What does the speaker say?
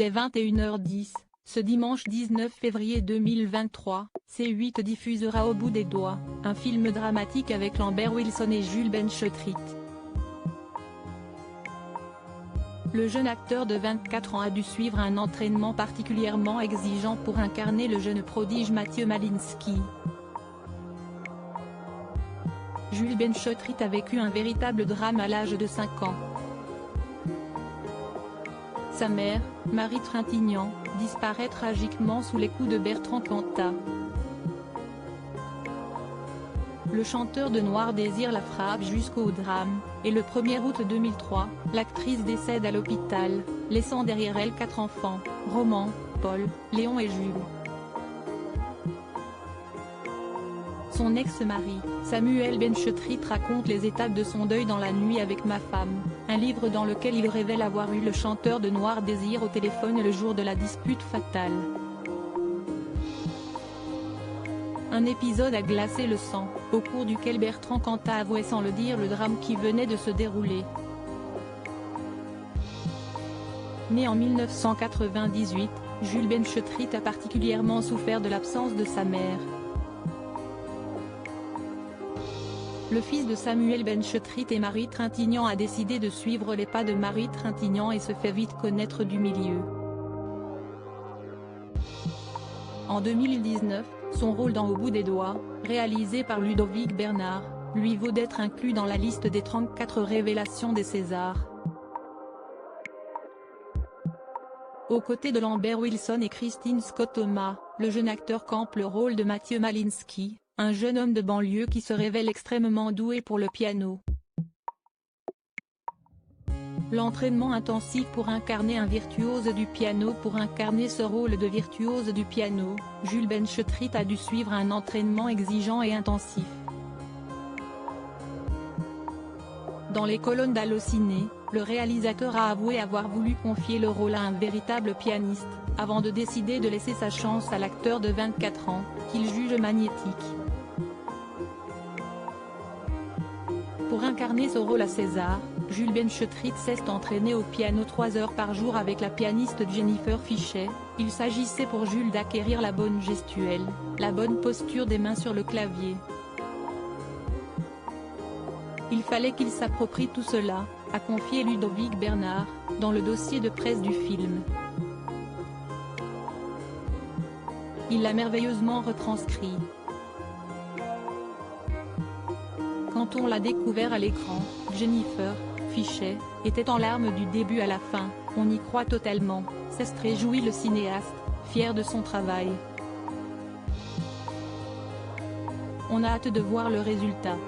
dès 21h10, ce dimanche 19 février 2023, C8 diffusera Au bout des doigts, un film dramatique avec Lambert Wilson et Jules Benchetrit. Le jeune acteur de 24 ans a dû suivre un entraînement particulièrement exigeant pour incarner le jeune prodige Mathieu Malinsky. Jules Benchetrit a vécu un véritable drame à l'âge de 5 ans. Sa mère, Marie Trintignant, disparaît tragiquement sous les coups de Bertrand Cantat. Le chanteur de Noir Désir la frappe jusqu'au drame, et le 1er août 2003, l'actrice décède à l'hôpital, laissant derrière elle 4 enfants, Roman, Paul, Léon et Jules. Son ex-mari, Samuel Benchetrit raconte les étapes de son deuil dans La nuit avec ma femme, un livre dans lequel il révèle avoir eu le chanteur de Noir Désir au téléphone le jour de la dispute fatale. Un épisode a glacé le sang, au cours duquel Bertrand Cantat avouait sans le dire le drame qui venait de se dérouler. Né en 1998, Jules Benchetrit a particulièrement souffert de l'absence de sa mère. Le fils de Samuel Benchetrit et Marie Trintignant a décidé de suivre les pas de Marie Trintignant et se fait vite connaître du milieu. En 2019, son rôle dans Au bout des doigts, réalisé par Ludovic Bernard, lui vaut d'être inclus dans la liste des 34 révélations des Césars. Aux côtés de Lambert Wilson et Christine Scott-Thomas, le jeune acteur campe le rôle de Mathieu Malinsky, un jeune homme de banlieue qui se révèle extrêmement doué pour le piano. L'entraînement intensif pour incarner un virtuose du piano. Pour incarner ce rôle de virtuose du piano, Jules Benchetrit a dû suivre un entraînement exigeant et intensif. Dans les colonnes d'Allociné, le réalisateur a avoué avoir voulu confier le rôle à un véritable pianiste, avant de décider de laisser sa chance à l'acteur de 24 ans, qu'il juge magnétique. Pour incarner ce rôle à César, Jules Benchetrit s'est entraîné au piano 3 heures par jour avec la pianiste Jennifer Fichet. Il s'agissait pour Jules d'acquérir la bonne gestuelle, la bonne posture des mains sur le clavier. Il fallait qu'il s'approprie tout cela, a confié Ludovic Bernard, dans le dossier de presse du film. Il l'a merveilleusement retranscrit. Quand on l'a découvert à l'écran, Jennifer Fichet était en larmes du début à la fin. On y croit totalement, s'est réjoui le cinéaste, fier de son travail. On a hâte de voir le résultat.